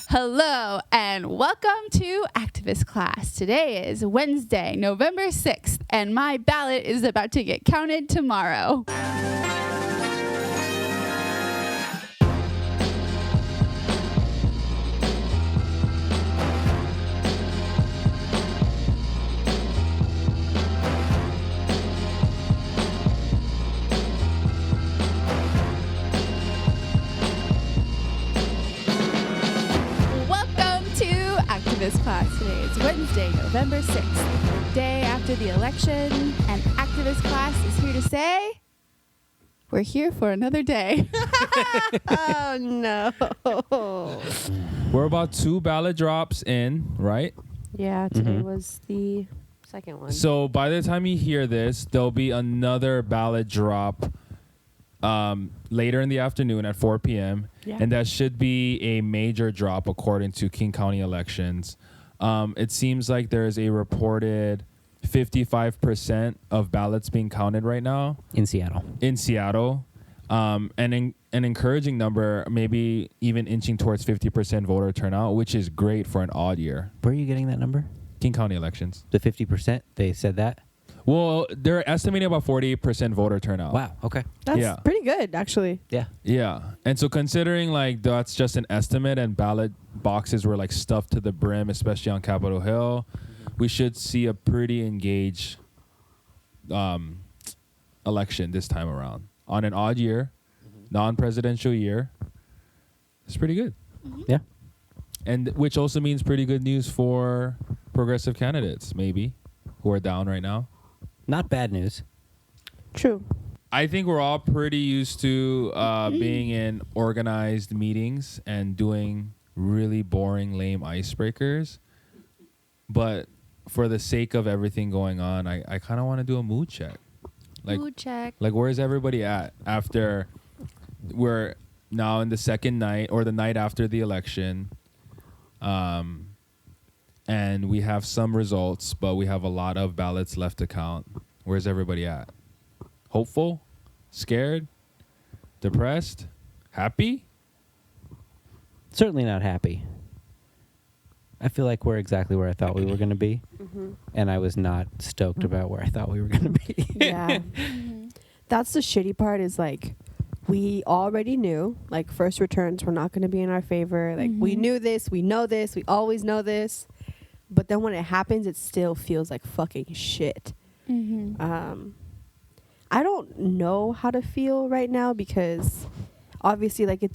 Hello and welcome to Activist Class. Today is Wednesday, November 6th, and my ballot is about to get counted tomorrow. This class today is Wednesday, November 6th, the day after the election, and Activist Class is here to say, we're here for another day. Oh, no. We're about 2 ballot drops in, right? Yeah, today was the second one. So by the time you hear this, there'll be another ballot drop later in the afternoon at 4 p.m. Yeah. And that should be a major drop according to King County elections. It seems like there's a reported 55% of ballots being counted right now. In Seattle. And an encouraging number, maybe even inching towards 50% voter turnout, which is great for an odd year. Where are you getting that number? King County elections. The 50%? They said that? Well, they're estimating about 48% voter turnout. Wow. Okay. That's pretty good, actually. Yeah. Yeah. And so considering like that's just an estimate and ballot boxes were like stuffed to the brim, especially on Capitol Hill, we should see a pretty engaged election this time around. On an odd year, non-presidential year, it's pretty good. Yeah. And which also means pretty good news for progressive candidates, maybe, who are down right now. Not bad news. True. I think we're all pretty used to being in organized meetings and doing really boring, lame icebreakers. But for the sake of everything going on, I kind of want to do a mood check. Mood check. Like, where's everybody at after we're now in the second night or the night after the election? And we have some results, but we have a lot of ballots left to count. Where's everybody at? Hopeful? Scared? Depressed? Happy? Certainly not happy. I feel like we're exactly where I thought we were going to be. And I was not stoked about where I thought we were going to be. Yeah. That's the shitty part is, like, we already knew, like, first returns were not going to be in our favor. Like, we knew this. We know this. We always know this. But then when it happens, it still feels like fucking shit. I don't know how to feel right now because obviously, like,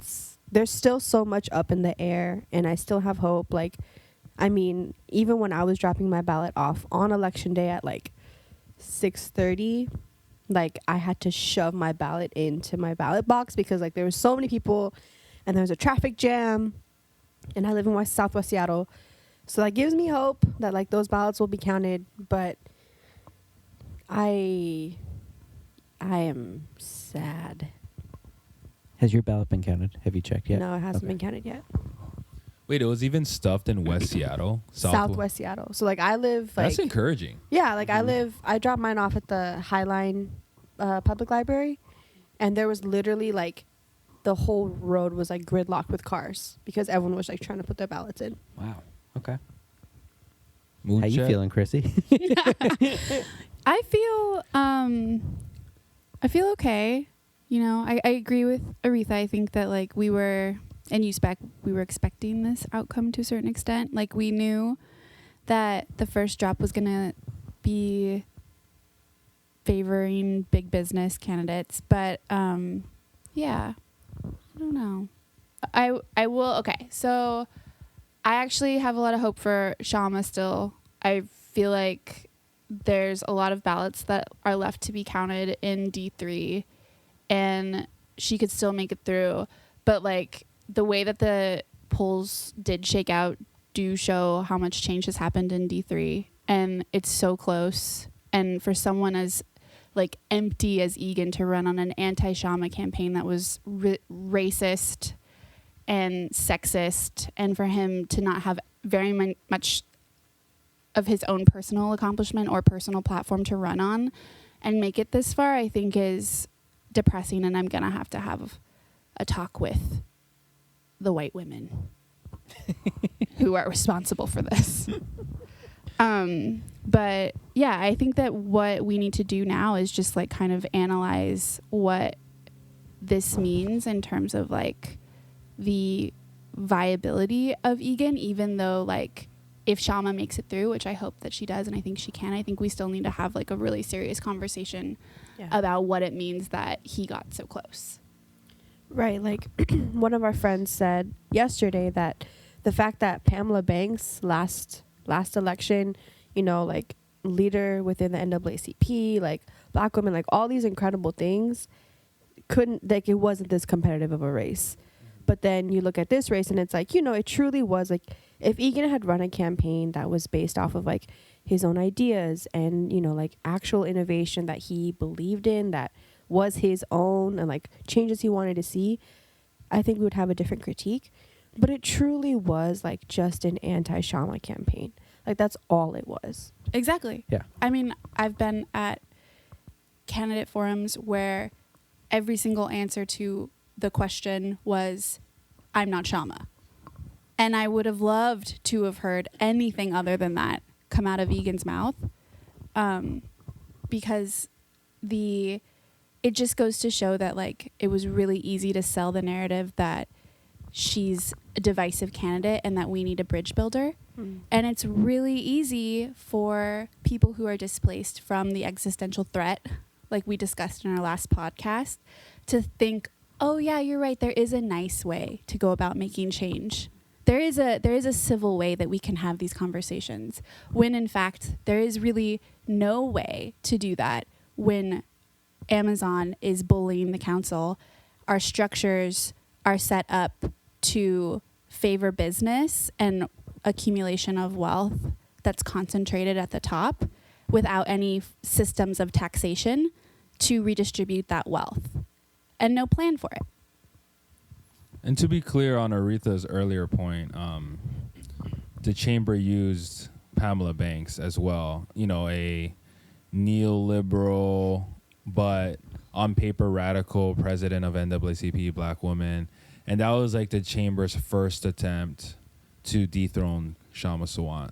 there's still so much up in the air and I still have hope. Like, I mean, even when I was dropping my ballot off on election day at like 6:30, like, I had to shove my ballot into my ballot box because, like, there were so many people and there was a traffic jam and I live in Southwest Seattle. So that gives me hope that, like, those ballots will be counted, but I am sad. Has your ballot been counted? Have you checked yet? No, it hasn't been counted yet. Wait, it was even stuffed in West Seattle? Southwest Seattle. So, like, I live, like... That's encouraging. Yeah, like, I dropped mine off at the Highline Public Library, and there was literally, like, the whole road was, like, gridlocked with cars because everyone was, like, trying to put their ballots in. Wow. Okay. Mood How you check? feeling, Chrissy? I feel okay. You know, I agree with Aretha. I think that, like, we were expecting this outcome to a certain extent. Like, we knew that the first drop was going to be favoring big business candidates. But, yeah, I don't know. I will. Okay. So I actually have a lot of hope for Shama still. I feel like there's a lot of ballots that are left to be counted in D3 and she could still make it through. But, like, the way that the polls did shake out do show how much change has happened in D3 and it's so close. And for someone as, like, empty as Egan to run on an anti-Shama campaign that was racist and sexist, and for him to not have very much of his own personal accomplishment or personal platform to run on and make it this far, I think is depressing, and I'm going to have a talk with the white women who are responsible for this. But yeah, I think that what we need to do now is just like kind of analyze what this means in terms of like the viability of Egan, even though like if Shama makes it through, which I hope that she does, and I think she can, I think we still need to have like a really serious conversation about what it means that he got so close. Right. Like one of our friends said yesterday that the fact that Pamela Banks last election, you know, like leader within the NAACP, like black women, like all these incredible things couldn't, like it wasn't this competitive of a race. But then you look at this race and it's like, you know, it truly was like if Egan had run a campaign that was based off of like his own ideas and, you know, like actual innovation that he believed in, that was his own, and like changes he wanted to see, I think we would have a different critique. But it truly was like just an anti-Shama campaign. Like that's all it was. Exactly. Yeah. I mean, I've been at candidate forums where every single answer to the question was, I'm not Shama. And I would have loved to have heard anything other than that come out of Egan's mouth. Because it just goes to show that like it was really easy to sell the narrative that she's a divisive candidate and that we need a bridge builder. And it's really easy for people who are displaced from the existential threat, like we discussed in our last podcast, to think, oh yeah, you're right, there is a nice way to go about making change. There is a civil way that we can have these conversations, when in fact there is really no way to do that when Amazon is bullying the council. Our structures are set up to favor business and accumulation of wealth that's concentrated at the top without any systems of taxation to redistribute that wealth, and no plan for it. And to be clear on Aretha's earlier point, the chamber used Pamela Banks as well, you know, a neoliberal but on paper radical president of NAACP, black woman. And that was like the chamber's first attempt to dethrone Shama Sawant.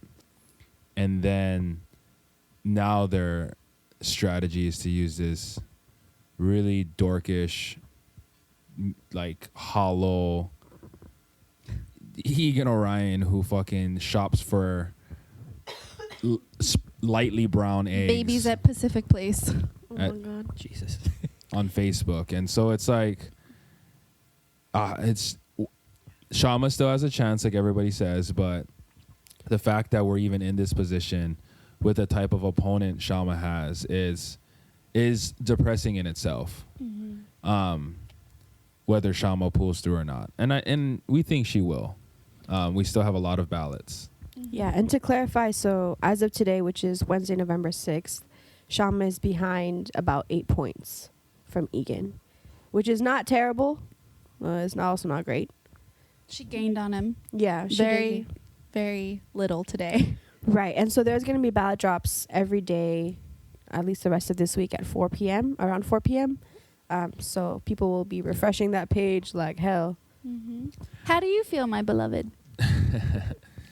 And then now their strategy is to use this really dorkish, like hollow Egan Orion who fucking shops for lightly brown eggs. Babies at Pacific Place. Oh my God. Jesus. On Facebook. And so it's like, it's Shama still has a chance, like everybody says, but the fact that we're even in this position with the type of opponent Shama has is depressing in itself. Whether Shama pulls through or not, and we think she will. We still have a lot of ballots. Yeah, and to clarify, so as of today, which is Wednesday, November 6th, Shama is behind about 8 points from Egan, which is not terrible. It's also not great. She gained on him. Yeah, Very little today. Right, and so there's going to be ballot drops every day, at least the rest of this week at 4 p.m., around 4 p.m. So people will be refreshing that page like hell. How do you feel, my beloved?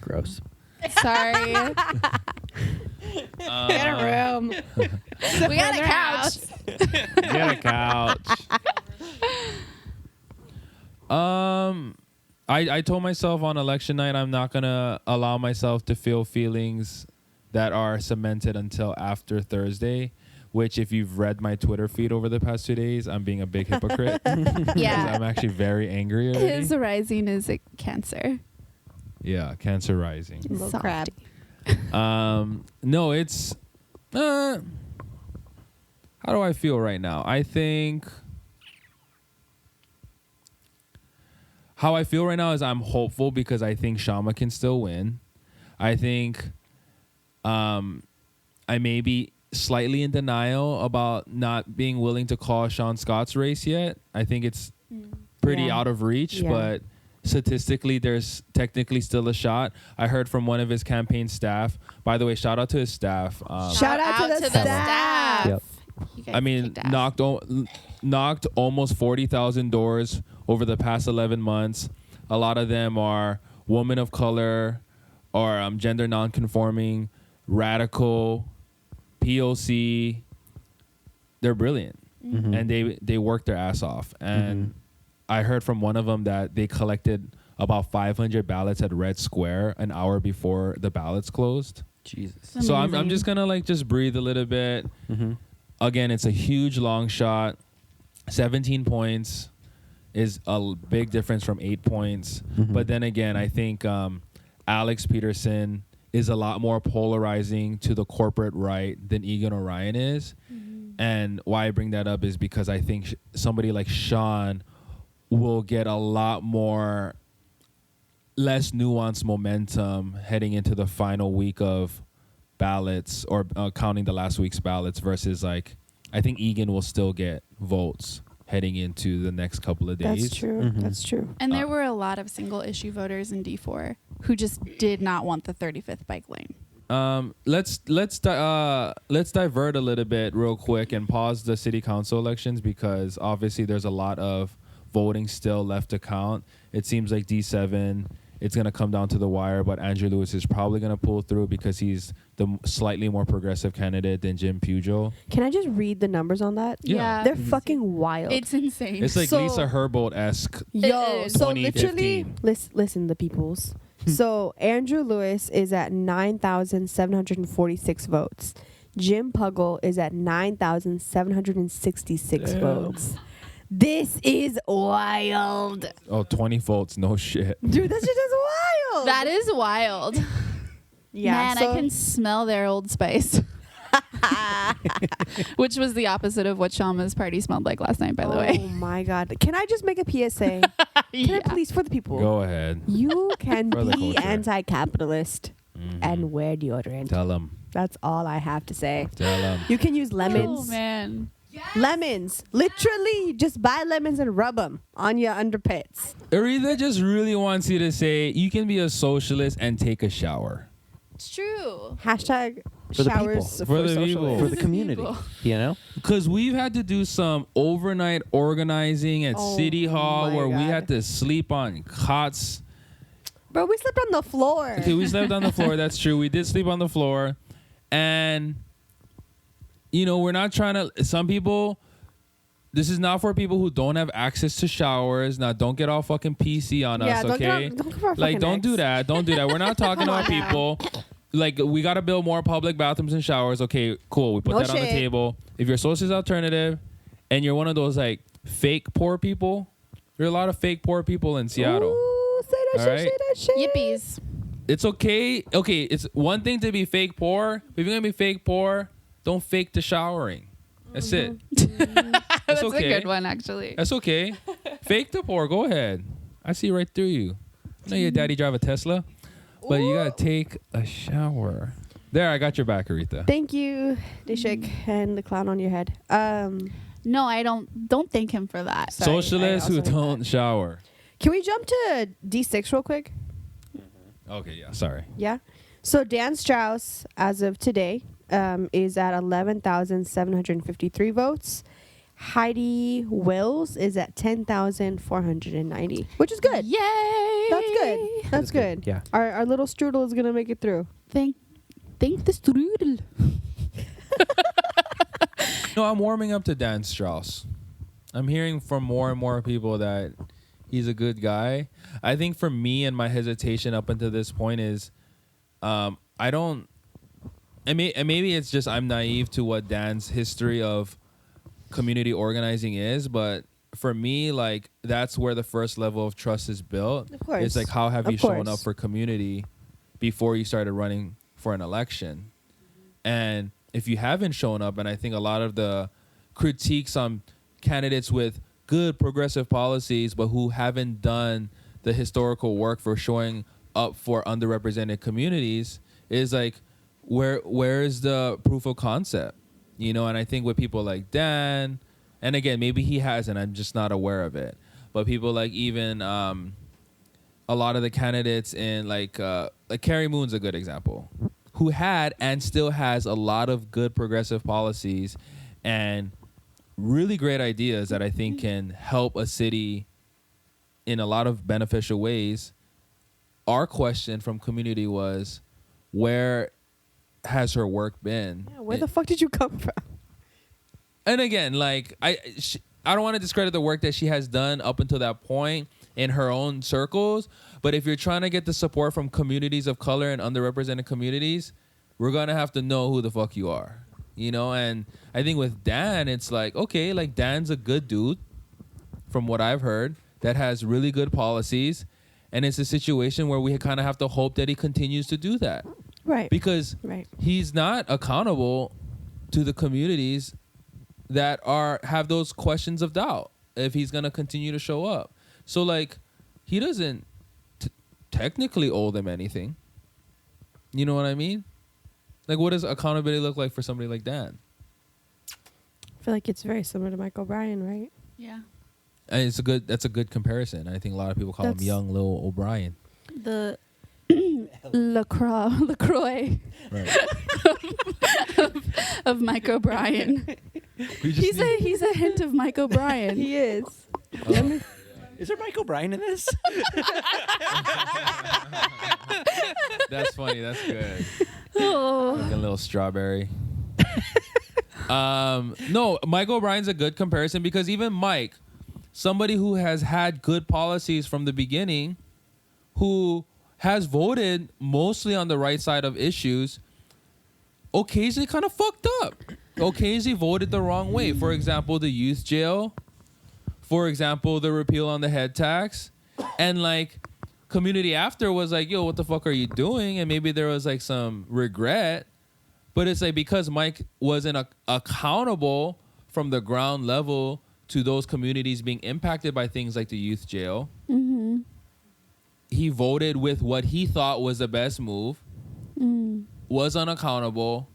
Gross. Sorry. Get a room. We got a couch. Get a couch. I told myself on election night I'm not gonna allow myself to feel feelings that are cemented until after Thursday. Which, if you've read my Twitter feed over the past 2 days, I'm being a big hypocrite. Yeah. I'm actually very angry already. His rising is a Cancer. Yeah, Cancer rising. Little Softy. crab. No, it's how do I feel right now? I think how I feel right now is I'm hopeful because I think Shama can still win. I think I may be slightly in denial about not being willing to call Sean Scott's race yet. I think it's pretty out of reach, but statistically there's technically still a shot. I heard from one of his campaign staff. By the way, shout out to his staff. Shout out to the staff. Yep. I mean, knocked almost 40,000 doors over the past 11 months. A lot of them are women of color or gender nonconforming, radical, POC. They're brilliant, and they work their ass off. And I heard from one of them that they collected about 500 ballots at Red Square an hour before the ballots closed. Jesus. So I'm just gonna like just breathe a little bit. Again, it's a huge long shot. 17 points is a big difference from 8 points. But then again, I think Alex Peterson is a lot more polarizing to the corporate right than Egan Orion is. And why I bring that up is because I think somebody like Sean will get a lot more less nuanced momentum heading into the final week of ballots or counting the last week's ballots versus like I think Egan will still get votes heading into the next couple of days. That's true. That's true. And there were a lot of single issue voters in D4 who just did not want the 35th bike lane. Let's divert a little bit real quick and pause the city council elections because obviously there's a lot of voting still left to count. It seems like D7, it's going to come down to the wire, but Andrew Lewis is probably going to pull through because he's the slightly more progressive candidate than Jim Pugel. Can I just read the numbers on that? Yeah. They're fucking wild. It's insane. It's like So- Lisa Herbold-esque. Yo, so 2015. literally, listen, the peoples. So Andrew Lewis is at 9,746 votes. Jim Puggle is at 9,766 votes. This is wild. Oh, 20 votes, no shit. Dude, this shit is wild. That is wild. Yeah, Man, so- I can smell their Old Spice. Which was the opposite of what Shama's party smelled like last night, by the way. Oh my God. Can I just make a PSA? Can I please, for the people? Go ahead. You can For the be culture. anti-capitalist and wear deodorant. Tell them. That's all I have to say. Tell them. You can use lemons. Oh, man. Lemons. Literally, just buy lemons and rub them on your underpits. Aretha just really wants you to say you can be a socialist and take a shower. It's true. Hashtag For the showers people. For the socialists. people. For the community, People. you know? Because we've had to do some overnight organizing at Oh City Hall my where we God. had to sleep on cots. Bro, we slept on the floor. Okay, we slept on the floor. That's true. We did sleep on the floor. And, you know, we're not trying to. Some people, this is not for people who don't have access to showers. Now, don't get all fucking PC on Yeah, us, don't get okay? our- don't give our Like, fucking don't do ex. that. Don't do that. We're not talking Come about on now. people. Like, we got to build more public bathrooms and showers. Okay, cool. We put No that on the shit. table. If you're socialist alternative and you're one of those, like, fake poor people, there are a lot of fake poor people in Seattle. Ooh, say that All shit, right? say that shit. Yippies. It's okay. Okay, it's one thing to be fake poor. If you're going to be fake poor, don't fake the showering. That's it. That's okay. a good one, actually. That's okay. Fake the poor. Go ahead. I see right through you. I know your daddy drive a Tesla, but you got to take a shower. There, I got your back, Aretha. Thank you, Dishik, and the clown on your head. No, I don't thank him for that. Sorry, Socialists I who also heard don't shower. Can we jump to D6 real quick? Okay, yeah, sorry. Yeah. So Dan Strauss, as of today, is at 11,753 votes. Heidi Wills is at 10,490, which is good. Yay! That's good. That's good. Yeah. Our little strudel is gonna make it through. Thank the strudel. No, I'm warming up to Dan Strauss. I'm hearing from more and more people that he's a good guy. I think for me and my hesitation up until this point is I don't and maybe it's just I'm naive to what Dan's history of community organizing is, but for me, like, that's where the first level of trust is built. Of course. It's like, how have Of you shown course. up for community before you started running for an election? And if you haven't shown up, and I think a lot of the critiques on candidates with good progressive policies, but who haven't done the historical work for showing up for underrepresented communities, is like, where is the proof of concept? You know, and I think with people like Dan, and again, maybe he hasn't, I'm just not aware of it. But people like even a lot of the candidates in like Carrie Moon's a good example, who had and still has a lot of good progressive policies and really great ideas that I think can help a city in a lot of beneficial ways. Our question from community was, where has her work been? Yeah, where the fuck did you come from? And again, like I don't want to discredit the work that she has done up until that point in her own circles. But if you're trying to get the support from communities of color and underrepresented communities, we're gonna have to know who the fuck you are, you know. And I think with Dan, it's like, okay, like Dan's a good dude, from what I've heard, that has really good policies, and it's a situation where we kind of have to hope that he continues to do that, Right. because Right. he's not accountable to the communities that have those questions of doubt if he's gonna continue to show up. So like, he doesn't technically owe them anything. You know what I mean? Like, what does accountability look like for somebody like Dan? I feel like it's very similar to Mike O'Brien, right? Yeah. And that's a good comparison. I think a lot of people call him That's- young Lil O'Brien. The LaCroix Right. of Mike O'Brien. We just need- He's a hint of Mike O'Brien. He is. Oh. Is there Michael Bryan in this? That's funny. That's good. Oh. Like a little strawberry. No, Mike O'Brien's a good comparison because even Mike, somebody who has had good policies from the beginning, who has voted mostly on the right side of issues, occasionally kind of fucked up. Occasionally voted the wrong way. For example, the youth jail. For example, the repeal on the head tax. And like, community after was like, yo, what the fuck are you doing? And maybe there was like some regret. But it's like, because Mike wasn't accountable from the ground level to those communities being impacted by things like the youth jail, Mm-hmm. he voted with what he thought was the best move, was unaccountable,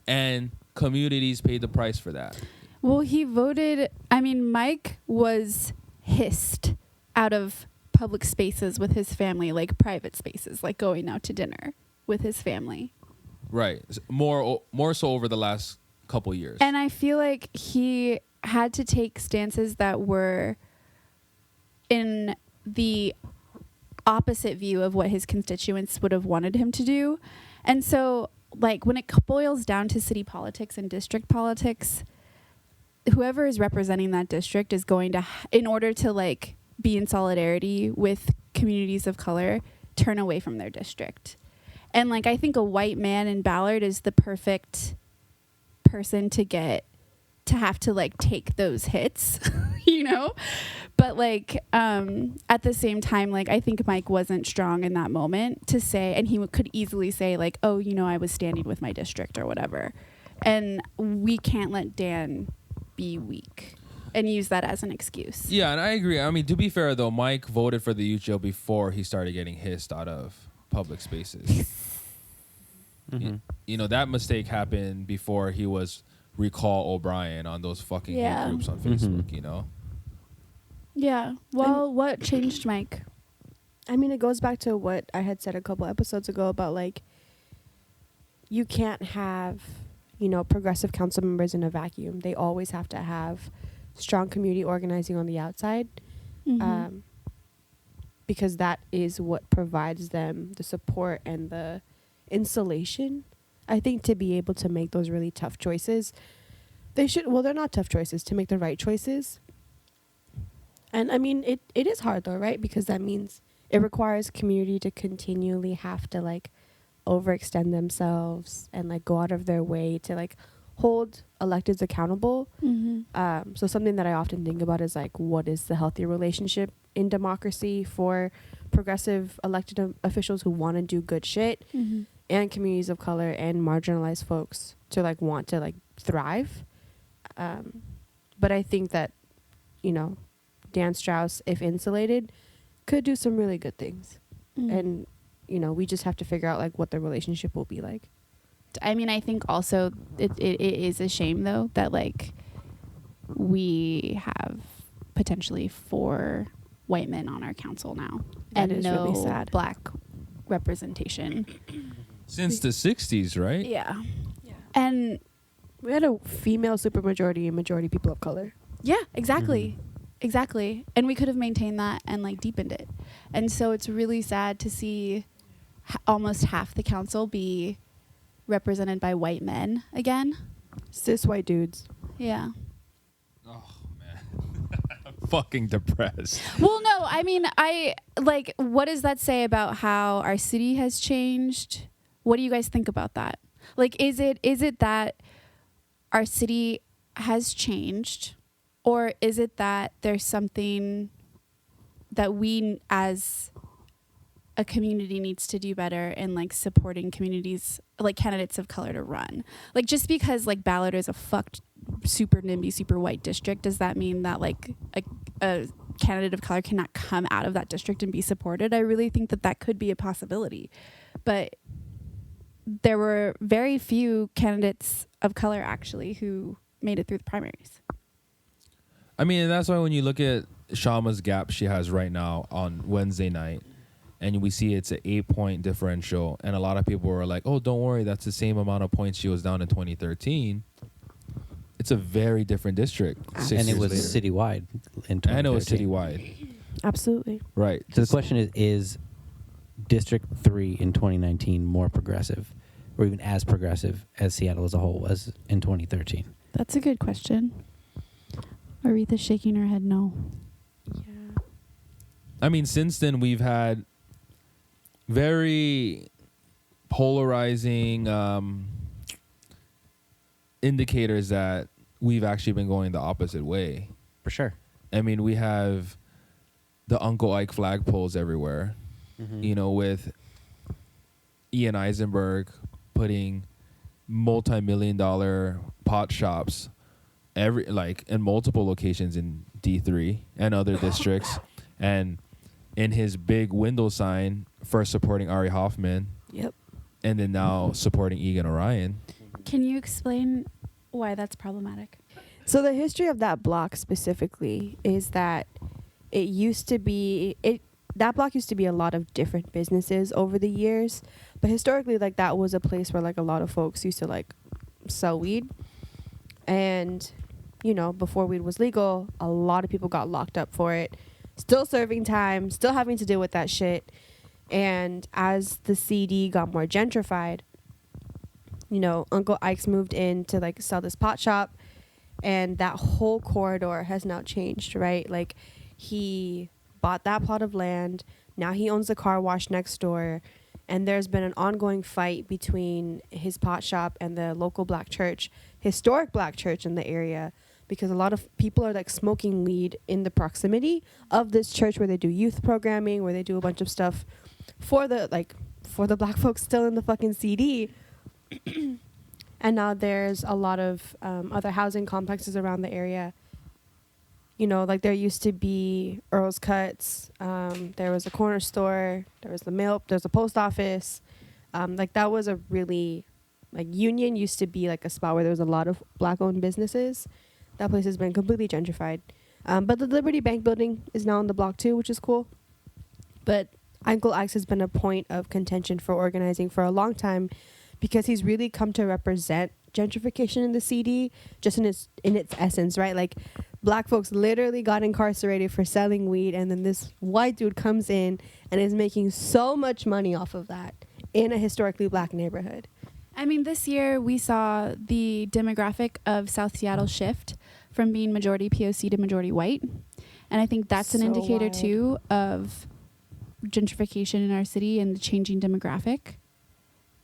and communities paid the price for that. Well, he voted. I mean, Mike was hissed out of public spaces with his family, like private spaces, like going out to dinner with his family. Right. More so over the last couple years. And I feel like he had to take stances that were in the opposite view of what his constituents would have wanted him to do. And so, like, when it boils down to city politics and district politics, whoever is representing that district is going to, in order to, like, be in solidarity with communities of color, turn away from their district. And, like, I think a white man in Ballard is the perfect person to have to, like, take those hits, you know? But, like, at the same time, like, I think Mike wasn't strong in that moment to say, and he could easily say, like, oh, you know, I was standing with my district or whatever. And we can't let Dan be weak and use that as an excuse. Yeah, and I agree. I mean, to be fair, though, Mike voted for the youth jail before he started getting hissed out of public spaces. Mm-hmm. You know, that mistake happened before he was recall O'Brien on those fucking hate groups on Facebook, you know? Yeah. Well, what changed Mike? I mean, it goes back to what I had said a couple episodes ago about, like, you can't have, you know, progressive council members in a vacuum. They always have to have strong community organizing on the outside, because that is what provides them the support and the insulation, I think, to be able to make those really tough choices. They're not tough choices, to make the right choices. And I mean, it is hard though, right? Because that means it requires community to continually have to, like, overextend themselves and, like, go out of their way to, like, hold electeds accountable. So something that I often think about is, like, what is the healthy relationship in democracy for progressive elected officials who want to do good shit, and communities of color and marginalized folks to, like, want to, like, thrive. But I think that, you know, Dan Strauss, if insulated, could do some really good things. And, you know, we just have to figure out, like, what the relationship will be like. I mean, I think also it is a shame, though, that, like, we have potentially 4 white men on our council now. That and is no really sad. black representation. Since the 60s, right? Yeah. And We had a female supermajority and majority people of color. yeah, exactly. Exactly. And we could have maintained that and like deepened it. And so it's really sad to see almost half the council be represented by white men again. Cis white dudes. Yeah. Oh man, I'm fucking depressed. Well, no, I mean, what does that say about how our city has changed? What do you guys think about that? Like, is it that our city has changed, or is it that there's something that we as a community needs to do better in like supporting communities, like candidates of color to run? Like, just because like Ballot is a fucked super NIMBY super white district, does that mean that like a candidate of color cannot come out of that district and be supported? I really think that could be a possibility, but there were very few candidates of color actually who made it through the primaries. I mean, that's why when you look at Shama's gap she has right now on Wednesday night, and we see it's an 8-point differential, and a lot of people were like, oh, don't worry, that's the same amount of points she was down in 2013. It's a very different district. And it was citywide in 2013. And it was citywide. Absolutely. Right. So the question is District 3 in 2019 more progressive, or even as progressive as Seattle as a whole was in 2013? That's a good question. Aretha's shaking her head no. Yeah. I mean, since then, we've had very polarizing indicators that we've actually been going the opposite way. For sure. I mean, we have the Uncle Ike flagpoles everywhere, you know, with Ian Eisenberg putting multi-million-dollar pot shops in multiple locations in D3 and other districts, and in his big window sign first supporting Ari Hoffman, Yep. and then now supporting Egan Orion. Can you explain why that's problematic? So the history of that block specifically is that it used to be that block used to be a lot of different businesses over the years, but historically like that was a place where like a lot of folks used to like sell weed, and you know, before weed was legal, a lot of people got locked up for it, still serving time, still having to deal with that shit. And as the CD got more gentrified, you know, Uncle Ike's moved in to like sell this pot shop, and that whole corridor has now changed, right? Like he bought that plot of land, now he owns the car wash next door, and there's been an ongoing fight between his pot shop and the local black church, historic black church in the area, because a lot of people are like smoking weed in the proximity of this church where they do youth programming, where they do a bunch of stuff for the black folks still in the fucking CD. And now there's a lot of other housing complexes around the area. You know, like there used to be Earl's Cuts, there was a corner store, there was the mail, there's a post office. Like that was a really, like Union used to be like a spot where there was a lot of black owned businesses. That place has been completely gentrified. But the Liberty Bank building is now on the block too, which is cool. But Uncle Ike's has been a point of contention for organizing for a long time, because he's really come to represent gentrification in the CD, just in its essence, right? Like black folks literally got incarcerated for selling weed, and then this white dude comes in and is making so much money off of that in a historically black neighborhood. I mean, this year we saw the demographic of South Seattle shift from being majority POC to majority white. And I think that's an So indicator wild. too of gentrification in our city and the changing demographic,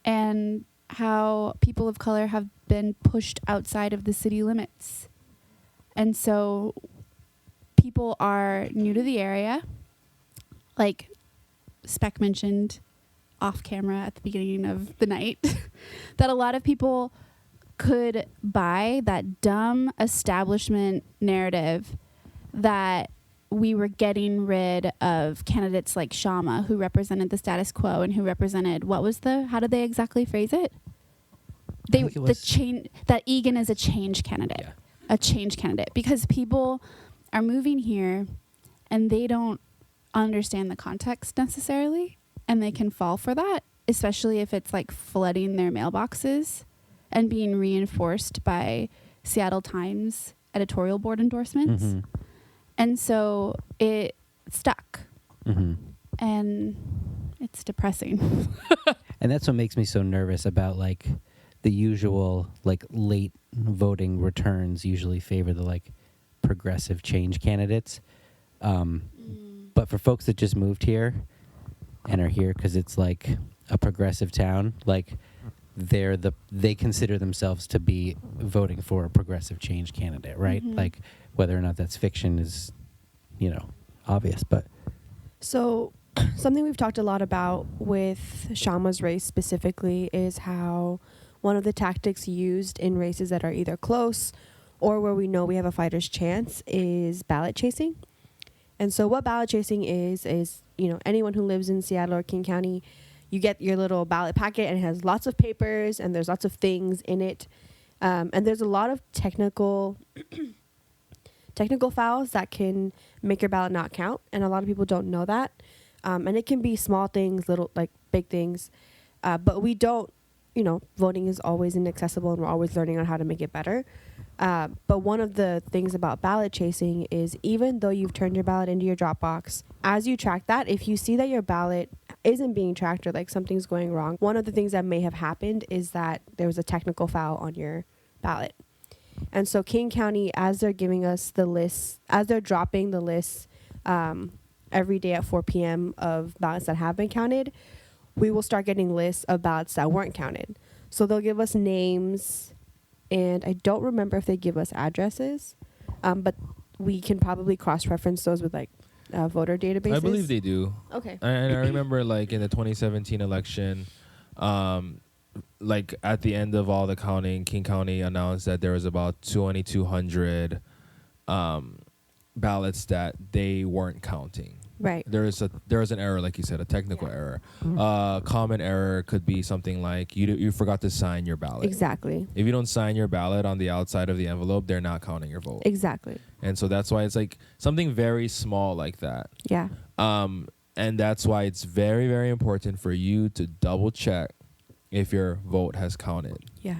and how people of color have been pushed outside of the city limits. And so people are new to the area, like Spec mentioned off camera at the beginning of the night, that a lot of people could buy that dumb establishment narrative that we were getting rid of candidates like Shama, who represented the status quo and who represented, how did they exactly phrase it? That Egan is a change candidate. Yeah. A change candidate. Because people are moving here and they don't understand the context necessarily, and they can fall for that, especially if it's like flooding their mailboxes and being reinforced by Seattle Times editorial board endorsements. Mm-hmm. And so it stuck, Mm-hmm. and it's depressing. And that's what makes me so nervous about like the usual like late voting returns usually favor the like progressive change candidates. But for folks that just moved here and are here because it's like a progressive town, like they consider themselves to be voting for a progressive change candidate, right? Mhm. Like whether or not that's fiction is, obvious, but So, something we've talked a lot about with Shama's race specifically is how one of the tactics used in races that are either close or where we know we have a fighter's chance is ballot chasing. And so, what ballot chasing is anyone who lives in Seattle or King County, you get your little ballot packet and it has lots of papers and there's lots of things in it, and there's a lot of technical fouls that can make your ballot not count, and a lot of people don't know that. And it can be small things, little like big things, but we don't. Voting is always inaccessible, and we're always learning on how to make it better. But one of the things about ballot chasing is even though you've turned your ballot into your drop box, as you track that, if you see that your ballot isn't being tracked or like something's going wrong, one of the things that may have happened is that there was a technical foul on your ballot. And so King County, as they're giving us the list, as they're dropping the list every day at 4 p.m. of ballots that have been counted, we will start getting lists of ballots that weren't counted. So they'll give us names, and I don't remember if they give us addresses, but we can probably cross-reference those with like voter databases. I believe they do. Okay. And I remember like in the 2017 election, like at the end of all the counting, King County announced that there was about 2,200 ballots that they weren't counting. Right. There is an error, like you said, a technical error. Common error could be something like you forgot to sign your ballot. Exactly. If you don't sign your ballot on the outside of the envelope, they're not counting your vote. Exactly. And so that's why it's like something very small like that. Yeah. And that's why it's very, very important for you to double check if your vote has counted. Yeah.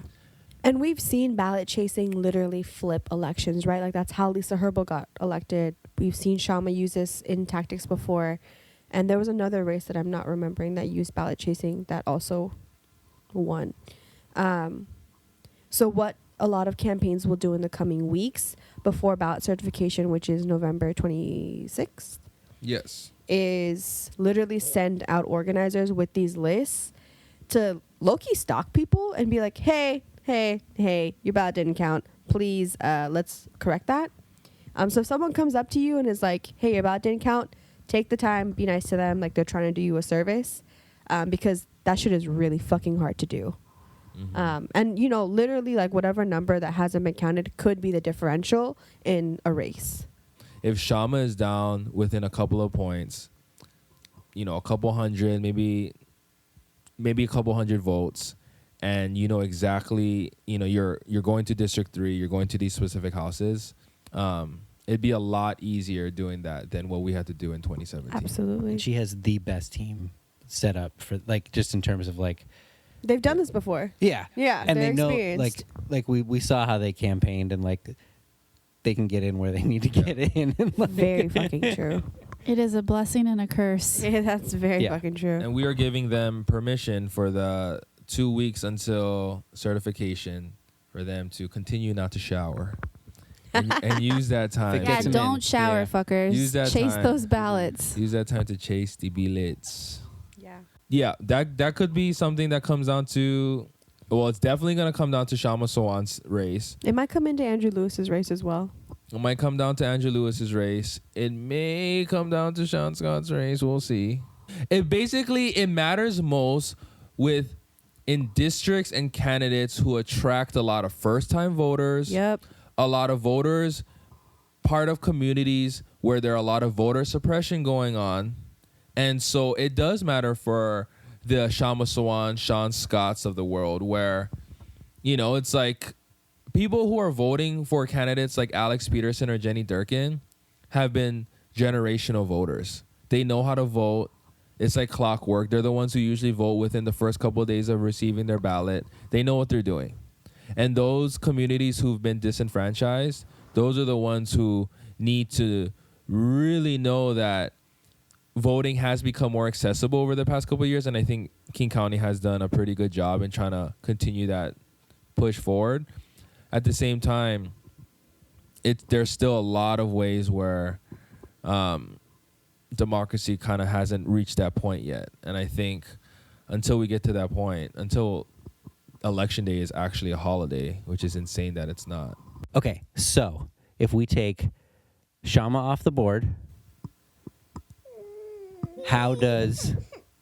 And we've seen ballot chasing literally flip elections, right? Like that's how Lisa Herbal got elected. We've seen Shama use this in tactics before. And there was another race that I'm not remembering that used ballot chasing that also won. So what a lot of campaigns will do in the coming weeks before ballot certification, which is November 26th, Yes. is literally send out organizers with these lists to low-key stalk people and be like, hey, your ballot didn't count. Please, let's correct that. So if someone comes up to you and is like, hey, your ballot didn't count, take the time, be nice to them, like they're trying to do you a service, because that shit is really fucking hard to do. Mm-hmm. And, literally like whatever number that hasn't been counted could be the differential in a race. If Shama is down within a couple of points, a couple hundred, maybe a couple hundred votes, and exactly, you're going to District 3, you're going to these specific houses, it'd be a lot easier doing that than what we had to do in 2017. Absolutely. and she has the best team set up for like just in terms of like They've done this before. yeah and they're they know experienced. like we saw how they campaigned and like they can get in where they need to get in and, like, Very fucking true. It is a blessing and a curse. Yeah, that's very Yeah. fucking true. And we are giving them permission for the 2 weeks until certification for them to continue not to shower and use that time. Yeah, Gets 'em don't in. shower, Yeah. fuckers. Use that Chase time. those ballots. Use that time to chase the billets. Yeah. Yeah, that could be something that comes down to. Well, it's definitely gonna come down to Shama Sowan's race. It might come into Andrew Lewis's race as well. It might come down to Andrew Lewis's race. It may come down to Sean Scott's race. We'll see. It matters most in districts and candidates who attract a lot of first-time voters. Yep. A lot of voters, part of communities where there are a lot of voter suppression going on. And so it does matter for the Shama Sowan, Sean Scotts of the world, where, it's like people who are voting for candidates like Alex Peterson or Jenny Durkin have been generational voters. They know how to vote. It's like clockwork. They're the ones who usually vote within the first couple of days of receiving their ballot. They know what they're doing. And those communities who've been disenfranchised, those are the ones who need to really know that voting has become more accessible over the past couple of years, and I think King County has done a pretty good job in trying to continue that push forward. At the same time, there's still a lot of ways where democracy kind of hasn't reached that point yet, and I think until we get to that point, until Election Day is actually a holiday, which is insane that it's not. Okay, so if we take Shama off the board, how does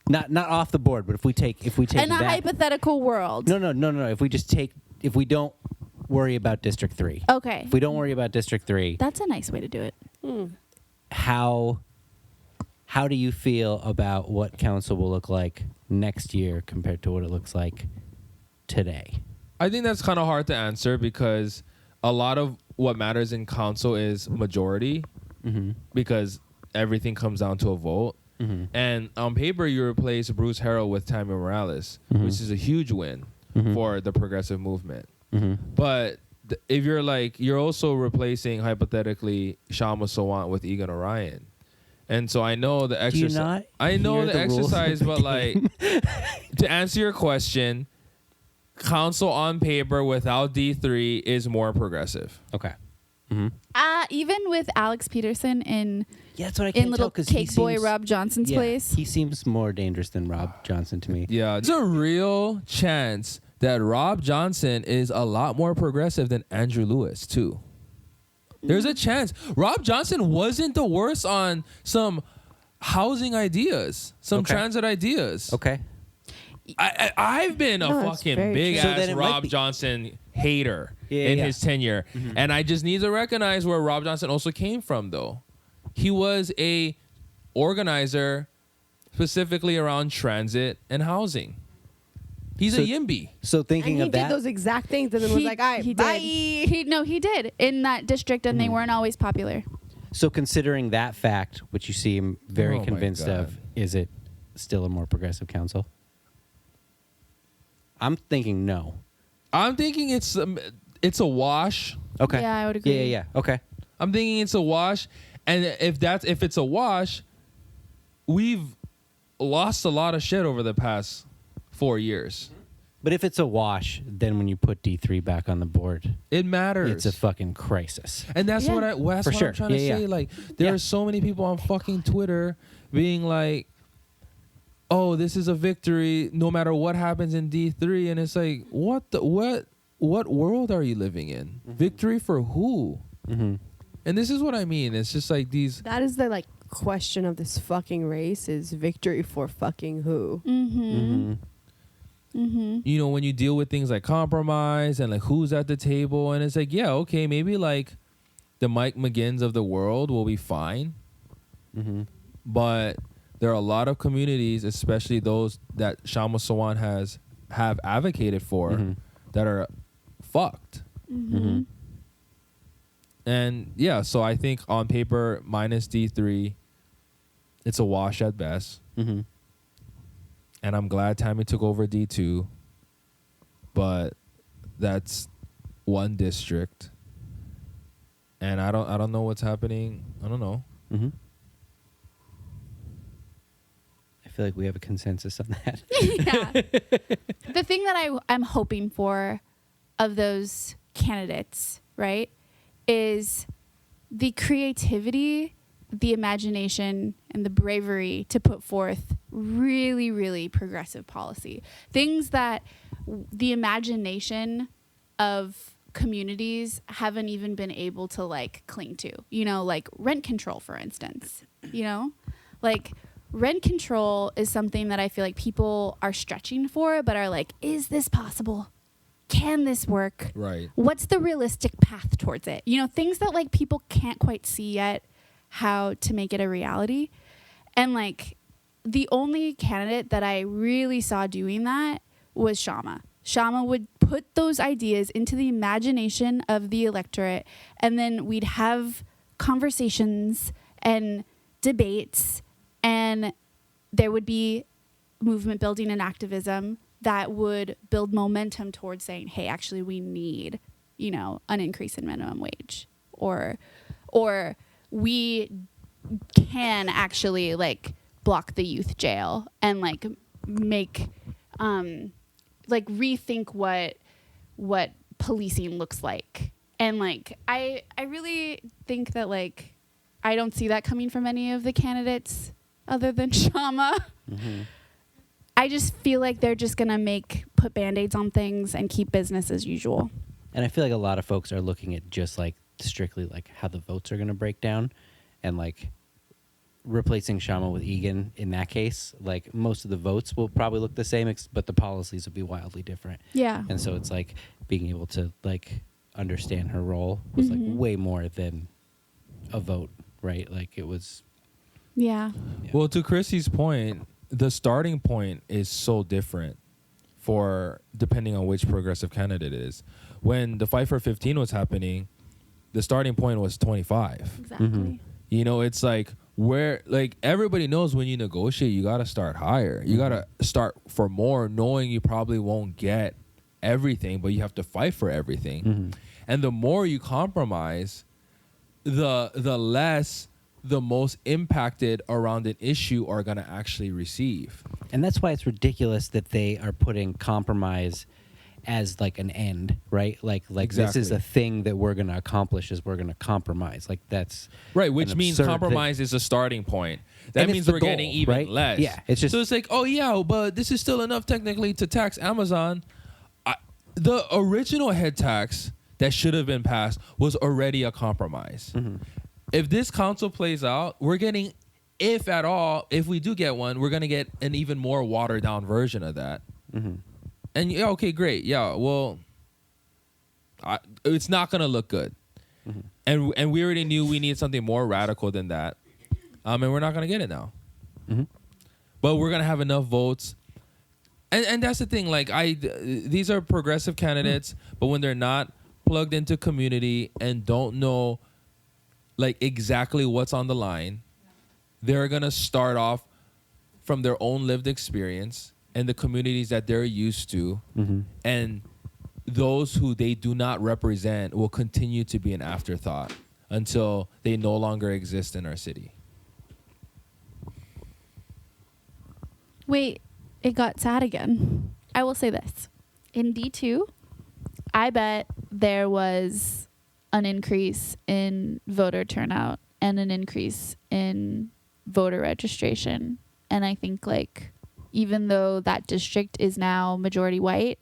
not off the board, but if we take In a that, hypothetical world. no. If we don't worry about District 3. Okay. If we don't worry about District 3, That's a nice way to do it. how do you feel about what council will look like next year compared to what it looks like today? I think that's kind of hard to answer because a lot of what matters in council is majority, because everything comes down to a vote. And on paper, you replace Bruce Harrell with Tammy Morales, which is a huge win for the progressive movement. But if you're also replacing hypothetically Shama Sawant with Egan Orion. And so I know the exercise. I know the exercise, but like to answer your question, council on paper without D3 is more progressive. Okay. Even with Alex Peterson in That's what I can't little tell, cake boy Rob Johnson's place. He seems more dangerous than Rob Johnson to me. Yeah, there's a real chance that Rob Johnson is a lot more progressive than Andrew Lewis too. There's a chance. Rob Johnson wasn't the worst on some housing ideas, some transit ideas. Okay. I've been a fucking big ass Rob Johnson hater in his tenure. And I just need to recognize where Rob Johnson also came from, though. He was a organizer specifically around transit and housing. He's a YIMBY. So thinking and of that, he did those exact things and then was like, all right, bye. He did in that district, and they weren't always popular. so considering that fact, which you seem very Oh my convinced God. of, is it still a more progressive council? I'm thinking no. I'm thinking it's a wash. Okay. Yeah, I would agree. Yeah. Okay. I'm thinking it's a wash. And if it's a wash, we've lost a lot of shit over the past 4 years. But if it's a wash, then when you put D3 back on the board, It matters. it's a fucking crisis. And that's Yeah. what I'm For sure. trying to Yeah, say. yeah. Like, there Yeah. are so many people on fucking Twitter being like, "Oh, this is a victory, no matter what happens in D3." And it's like, what world are you living in? Victory for who? Mm-hmm. And this is what I mean. It's just like these. That is the like question of this fucking race: is victory for fucking who? You know, when you deal with things like compromise and like who's at the table, and it's like, yeah, okay, maybe like the Mike McGinns of the world will be fine. But there are a lot of communities, especially those that Shama Sawant have advocated for, that are fucked. And yeah, so I think on paper, minus D3, it's a wash at best. And I'm glad Tammy took over D2, but that's one district, and I don't know what's happening. I don't know. I feel like we have a consensus on that. Yeah. The thing that I'm hoping for of those candidates, right, is the creativity, the imagination, and the bravery to put forth really, really progressive policy. Things that the imagination of communities haven't even been able to like cling to. You know, like rent control, for instance. You know, like rent control is something that I feel like people are stretching for, but are like, is this possible? Can this work? Right. What's the realistic path towards it? You know, things that like people can't quite see yet how to make it a reality. And like the only candidate that I really saw doing that was Shama. Shama would put those ideas into the imagination of the electorate, and then we'd have conversations and debates, and there would be movement building and activism that would build momentum towards saying, hey, actually we need, you know, an increase in minimum wage, or we can actually like block the youth jail and like make like rethink what policing looks like. And like I really think that like I don't see that coming from any of the candidates other than Shama. Mm-hmm. I just feel like they're just gonna put band-aids on things and keep business as usual. And I feel like a lot of folks are looking at just like strictly like how the votes are going to break down, and like replacing Shama with Egan in that case, like most of the votes will probably look the same, but the policies will be wildly different. Yeah. And so it's like being able to like understand her role was like way more than a vote, right? Like it was. Yeah. Well, to Chrissy's point, the starting point is so different for depending on which progressive candidate it is. When the fight for 15 was happening, the starting point was 25. Exactly. Mm-hmm. You know, it's like where like everybody knows when you negotiate, you got to start higher. You got to start for more, knowing you probably won't get everything, but you have to fight for everything. Mm-hmm. And the more you compromise, the less the most impacted around an issue are going to actually receive. And that's why it's ridiculous that they are putting compromise as like an end, right? Like Exactly. This is a thing that we're going to accomplish, is we're going to compromise. Like that's Right, which an means absurd compromise is a starting point. That And it's means the we're goal, getting even right? less. Yeah, it's just so it's like, oh yeah, but this is still enough technically to tax Amazon. The original head tax that should have been passed was already a compromise. Mm-hmm. If this council plays out, we're getting, if at all, if we do get one, we're going to get an even more watered down version of that. Mm-hmm. And yeah, okay, great. Yeah, well, it's not going to look good. Mm-hmm. And we already knew we needed something more radical than that. And we're not going to get it now. Mm-hmm. But we're going to have enough votes. And that's the thing. Like, these are progressive candidates, but when they're not plugged into community and don't know like exactly what's on the line, they're going to start off from their own lived experience and the communities that they're used to. Mm-hmm. And those who they do not represent will continue to be an afterthought until they no longer exist in our city. Wait, it got sad again. I will say this. In D2, I bet there was an increase in voter turnout and an increase in voter registration. And I think like even though that district is now majority white,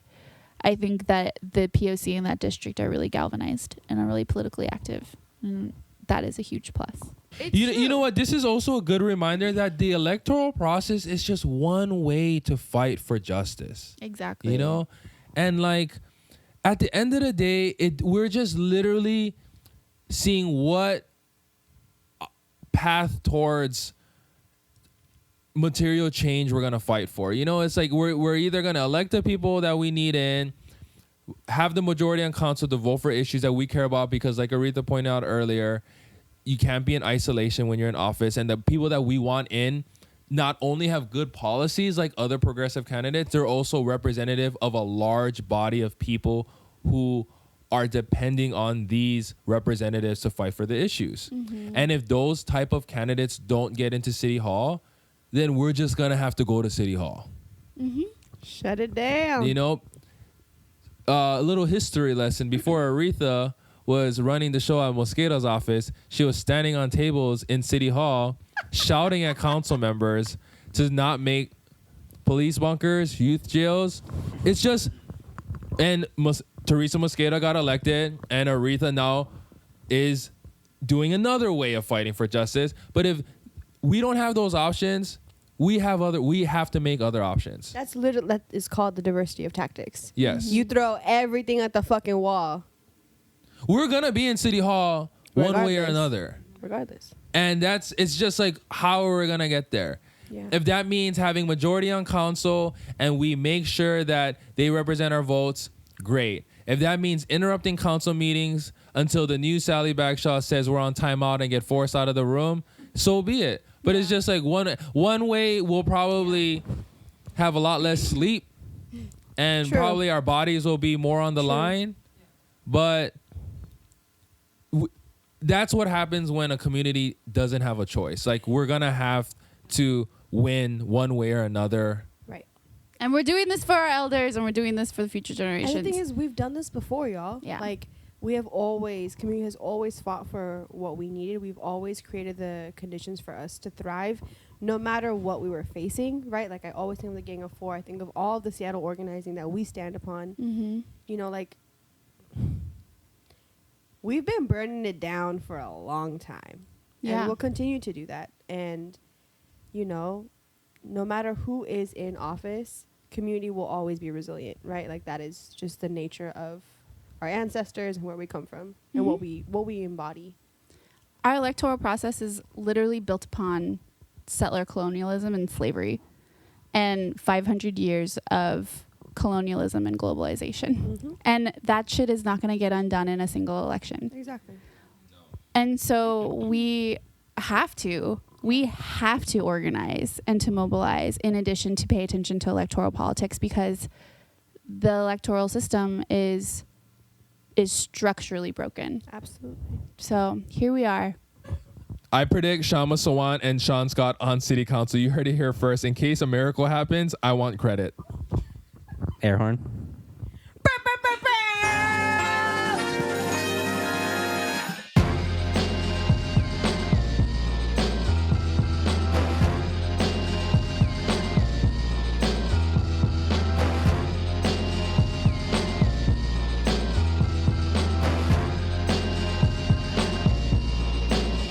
I think that the POC in that district are really galvanized and are really politically active. And that is a huge plus. You know what? This is also a good reminder that the electoral process is just one way to fight for justice. Exactly. You know? And like at the end of the day, we're just literally seeing what path towards material change we're gonna fight for. You know, it's like we're either gonna elect the people that we need in, have the majority on council to vote for issues that we care about, because like Aretha pointed out earlier, you can't be in isolation when you're in office, and the people that we want in not only have good policies like other progressive candidates, they're also representative of a large body of people who are depending on these representatives to fight for the issues. Mm-hmm. And if those type of candidates don't get into City Hall, then we're just gonna have to go to City Hall. Mm-hmm. Shut it down. You know, a little history lesson. Before Aretha was running the show at Mosqueda's office, she was standing on tables in City Hall shouting at council members to not make police bunkers, youth jails. It's just, and Teresa Mosqueda got elected, and Aretha now is doing another way of fighting for justice. But if we don't have those options, we have to make other options. That's literally, that is called the diversity of tactics. Yes. You throw everything at the fucking wall. We're going to be in City Hall one way or Regardless. another. Regardless. And it's just like, how are we going to get there? Yeah. If that means having majority on council and we make sure that they represent our votes, great. If that means interrupting council meetings until the new Sally Bagshaw says we're on timeout and get forced out of the room, so be it. But it's just like one way we'll probably have a lot less sleep, and True. probably our bodies will be more on the True. line. But that's what happens when a community doesn't have a choice. Like, we're gonna have to win one way or another. Right. And we're doing this for our elders, and we're doing this for the future generations. And the thing is, we've done this before, y'all. Yeah. Like, community has always fought for what we needed. We've always created the conditions for us to thrive, no matter what we were facing, right? Like, I always think of the Gang of Four. I think of all of the Seattle organizing that we stand upon. Mm-hmm. You know, like, we've been burning it down for a long time. Yeah. And we'll continue to do that. And, you know, no matter who is in office, community will always be resilient, right? Like, that is just the nature of our ancestors and where we come from and what we embody. Our electoral process is literally built upon settler colonialism and slavery and 500 years of colonialism and globalization. Mm-hmm. And that shit is not going to get undone in a single election. Exactly. And so we have to organize and to mobilize, in addition to pay attention to electoral politics, because the electoral system is structurally broken. Absolutely. So here we are. I predict Shama Sawan and Sean Scott on city council. You heard it here first. In case a miracle happens, I want credit. Air horn.